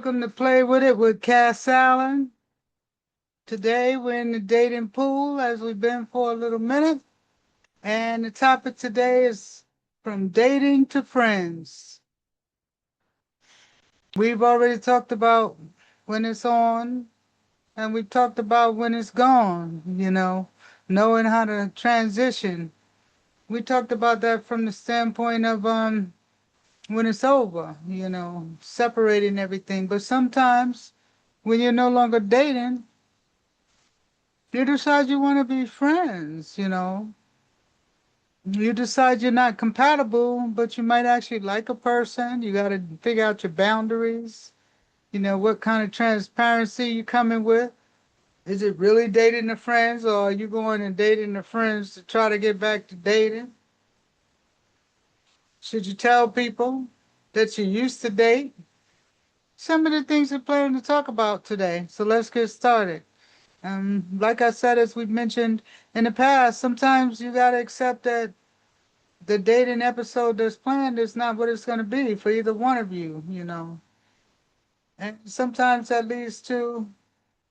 Welcome to Play With It with Cass Allen. Today we're in the dating pool as we've been for a little minute. And the topic today is from dating to friends. We've already talked about when it's on and we've talked about when it's gone, knowing how to transition. We talked about that from the standpoint of when it's over, separating everything. But sometimes when you're no longer dating, you decide you want to be friends. You decide you're not compatible, but you might actually like a person. You got to figure out your boundaries. What kind of transparency you coming with. Is it really dating the friends, or are you going and dating the friends to try to get back to dating? Should you tell people that you used to date? Some of the things we're planning to talk about today. So let's get started. Like I said, as we've mentioned in the past, sometimes you got to accept that the dating episode that's planned is not what it's going to be for either one of you. And sometimes that leads to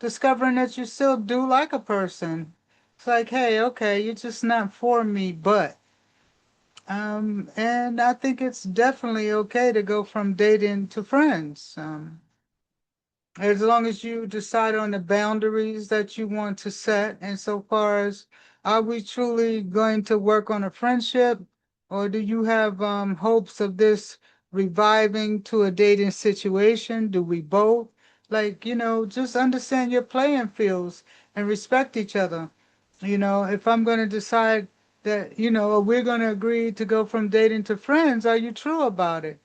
discovering that you still do like a person. It's like, hey, okay, you're just not for me, but. And I think it's definitely okay to go from dating to friends. As long as you decide on the boundaries that you want to set, and so far as are we truly going to work on a friendship, or do you have hopes of this reviving to a dating situation? Do we both? Like, just understand your playing fields and respect each other. If I'm going to decide that, we're going to agree to go from dating to friends, are you true about it?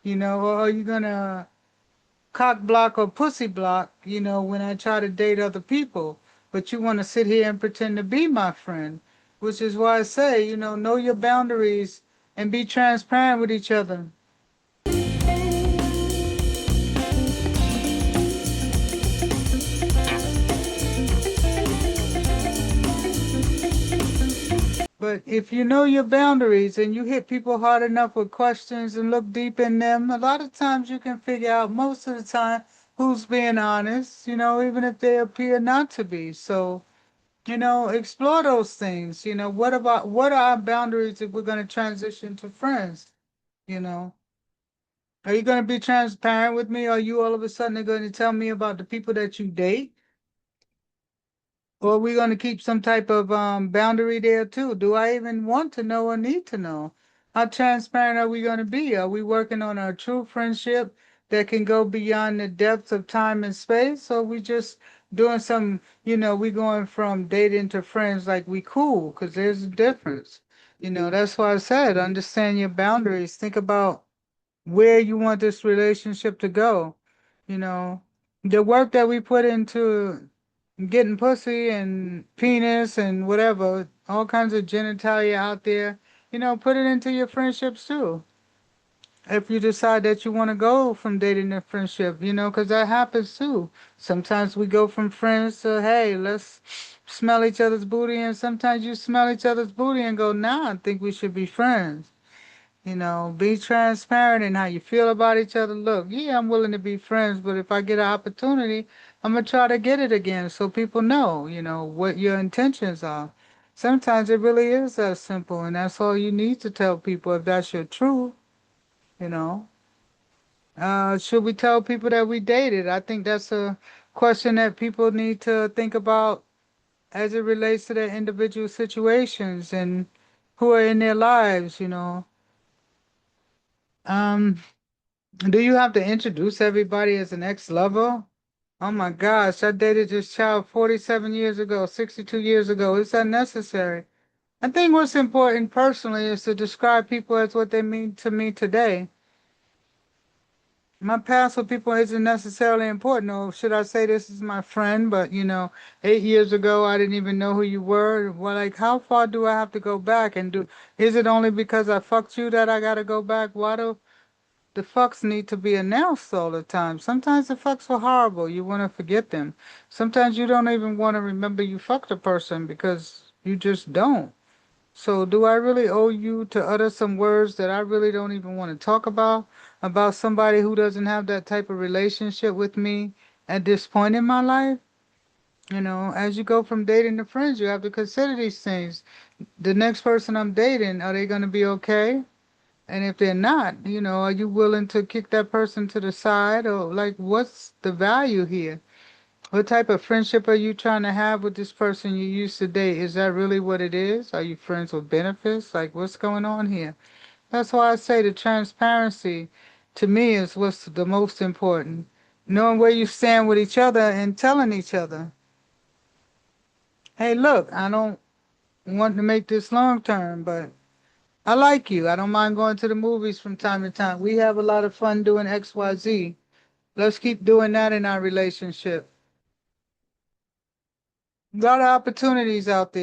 Or are you going to cock block or pussy block, when I try to date other people. But you want to sit here and pretend to be my friend, which is why I say, know your boundaries and be transparent with each other. But if you know your boundaries and you hit people hard enough with questions and look deep in them, a lot of times you can figure out most of the time who's being honest, even if they appear not to be. So, explore those things. What are our boundaries if we're going to transition to friends? You know, are you going to be transparent with me? Are you all of a sudden going to tell me about the people that you date? Or are we going to keep some type of boundary there too? Do I even want to know or need to know? How transparent are we going to be? Are we working on our true friendship that can go beyond the depths of time and space? Or are we just doing some, we going from dating to friends like we cool? Because there's a difference. That's why I said understand your boundaries. Think about where you want this relationship to go. You know, the work that we put into getting pussy and penis and whatever, all kinds of genitalia out there, put it into your friendships too. If you decide that you want to go from dating to friendship, because that happens too. Sometimes we go from friends to, hey, let's smell each other's booty, and sometimes you smell each other's booty and go, nah, I think we should be friends. Be transparent in how you feel about each other. Look, yeah, I'm willing to be friends, but if I get an opportunity, I'm gonna try to get it again so people know, what your intentions are. Sometimes it really is that simple, and that's all you need to tell people if that's your truth, you know. Should we tell people that we dated? I think that's a question that people need to think about as it relates to their individual situations and who are in their lives. Um, Do you have to introduce everybody as an ex-lover? Oh my gosh, I dated this child 47 years ago, 62 years ago. Is that necessary? I think what's important personally is to describe people as what they mean to me today. My past with people isn't necessarily important, or should I say this is my friend, but 8 years ago I didn't even know who you were. Well, like, how far do I have to go back is it only because I fucked you that I gotta go back? Why do the fucks need to be announced all the time? Sometimes the fucks were horrible. You want to forget them. Sometimes you don't even want to remember you fucked a person because you just don't. So do I really owe you to utter some words that I really don't even want to talk about somebody who doesn't have that type of relationship with me at this point in my life? You know, as you go from dating to friends, you have to consider these things. The next person I'm dating, are they going to be okay? And if they're not, you know, are you willing to kick that person to the side? Or, like, what's the value here? What type of friendship are you trying to have with this person you used to date? Is that really what it is? Are you friends with benefits? Like, what's going on here? That's why I say the transparency to me is what's the most important. Knowing where you stand with each other and telling each other, hey, look, I don't want to make this long term, but I like you. I don't mind going to the movies from time to time. We have a lot of fun doing XYZ. Let's keep doing that in our relationship. A lot of opportunities out there.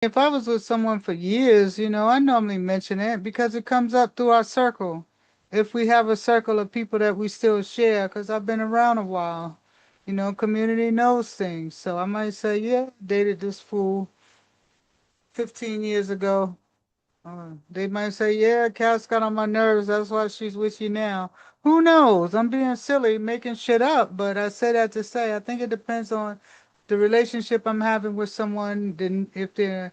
If I was with someone for years, you know, I normally mention it because it comes up through our circle. If we have a circle of people that we still share, because I've been around a while, you know, community knows things. So I might say, yeah, dated this fool 15 years ago. They might say, yeah, Cass got on my nerves. That's why she's with you now. Who knows? I'm being silly, making shit up, but I say that to say I think it depends on the relationship I'm having with someone, then if they're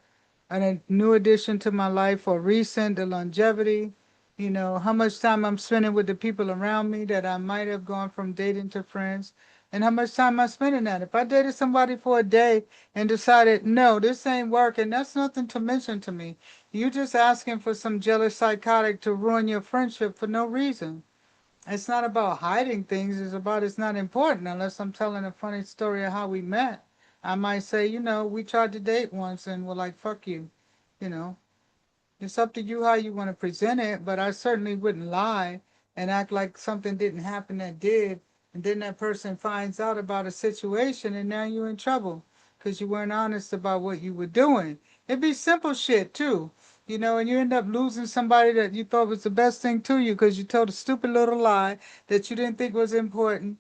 a new addition to my life or recent, the longevity, you know, how much time I'm spending with the people around me that I might have gone from dating to friends, and how much time I'm spending that. If I dated somebody for a day and decided, no, this ain't working, that's nothing to mention to me. You just asking for some jealous psychotic to ruin your friendship for no reason. It's not about hiding things, it's about it's not important unless I'm telling a funny story of how we met. I might say, you know, we tried to date once and we're like, fuck you. You know, it's up to you how you want to present it, but I certainly wouldn't lie and act like something didn't happen that did, and then that person finds out about a situation and now you're in trouble because you weren't honest about what you were doing. It'd be simple shit too, you know, and you end up losing somebody that you thought was the best thing to you because you told a stupid little lie that you didn't think was important,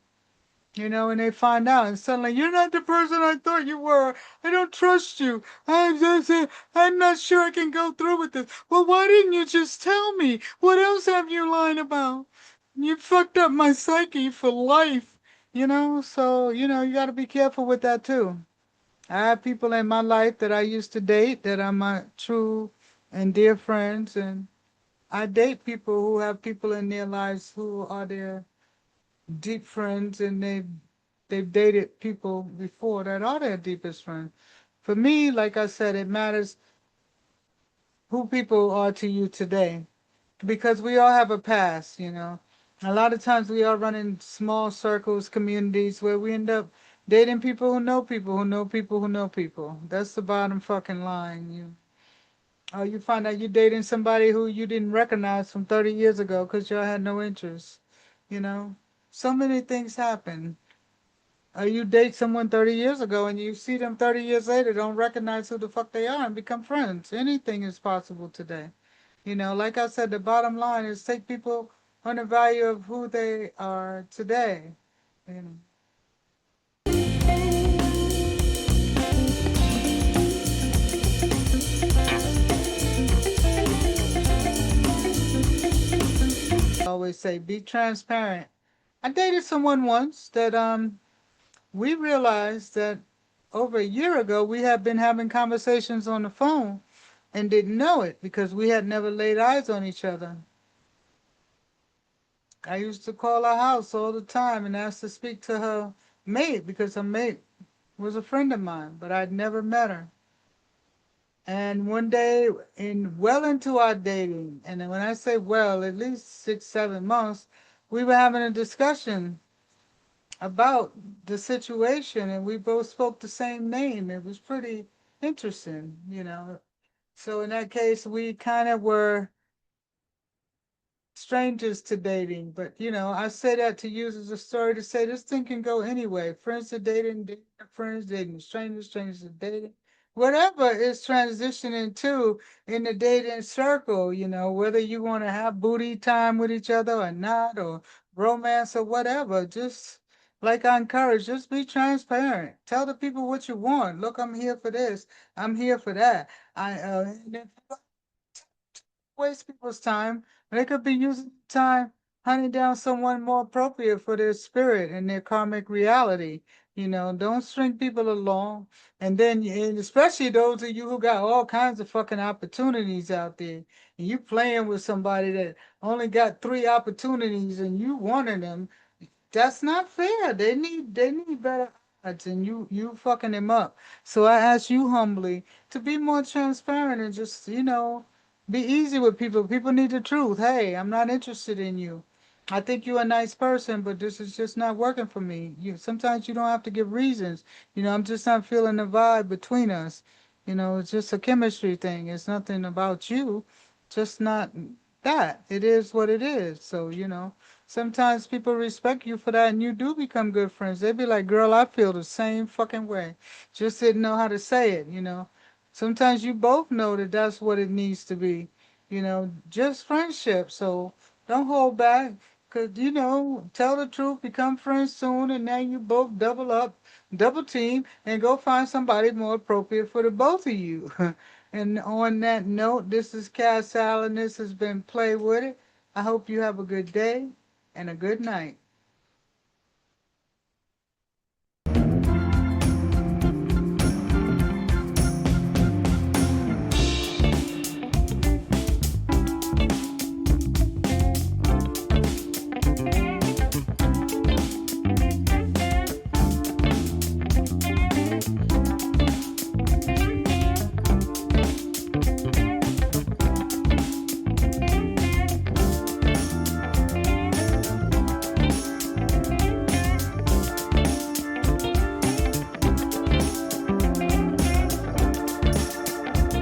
you know, and they find out, and suddenly you're not the person I thought you were. I don't trust you. I'm not sure I can go through with this. Well, why didn't you just tell me? What else have you lied about? You fucked up my psyche for life, you know. So you know you got to be careful with that too. I have people in my life that I used to date that are my true and dear friends, and I date people who have people in their lives who are their deep friends, and they've dated people before that are their deepest friends. For me, like I said, it matters who people are to you today because we all have a past, you know. A lot of times we all run in small circles, communities where we end up dating people who know people who know people who know people. That's the bottom fucking line. You find out you're dating somebody who you didn't recognize from 30 years ago because y'all had no interest, you know. So many things happen. You date someone 30 years ago and you see them 30 years later, don't recognize who the fuck they are and become friends. Anything is possible today. You know, like I said, the bottom line is take people on the value of who they are today. You know. I always say be transparent. I dated someone once that we realized that over a year ago we had been having conversations on the phone and didn't know it because we had never laid eyes on each other. I used to call her house all the time and ask to speak to her mate because her mate was a friend of mine, but I'd never met her. And one day, in well into our dating, and when I say well, at least 6, 7 months, we were having a discussion about the situation, and we both spoke the same name. It was pretty interesting, you know. So in that case, we kind of were strangers to dating. But you know, I say that to use as a story to say this thing can go anyway. Friends to dating, dating to friends, dating to strangers, strangers to dating. Whatever is transitioning to in the dating circle, you know, whether you want to have booty time with each other or not, or romance or whatever. Just like I encourage, just be transparent. Tell the people what you want. Look, I'm here for this. I'm here for that. And if you waste people's time. They could be using time hunting down someone more appropriate for their spirit and their karmic reality. Don't string people along. And especially those of you who got all kinds of fucking opportunities out there, and you playing with somebody that only got three opportunities and you wanted them, that's not fair. They need better odds, and you fucking them up. So I ask you humbly to be more transparent and just be easy with people. People need the truth. Hey, I'm not interested in you. I think you're a nice person, but this is just not working for me. Sometimes you don't have to give reasons. I'm just not feeling the vibe between us. It's just a chemistry thing. It's nothing about you. Just not that. It is what it is. So, sometimes people respect you for that and you do become good friends. They be like, girl, I feel the same fucking way. Just didn't know how to say it. Sometimes you both know that that's what it needs to be. Just friendship. So don't hold back. Cause tell the truth, become friends soon, and now you both double up, double team, and go find somebody more appropriate for the both of you. And on that note, this is Cass Allen. This has been Play With It. I hope you have a good day and a good night.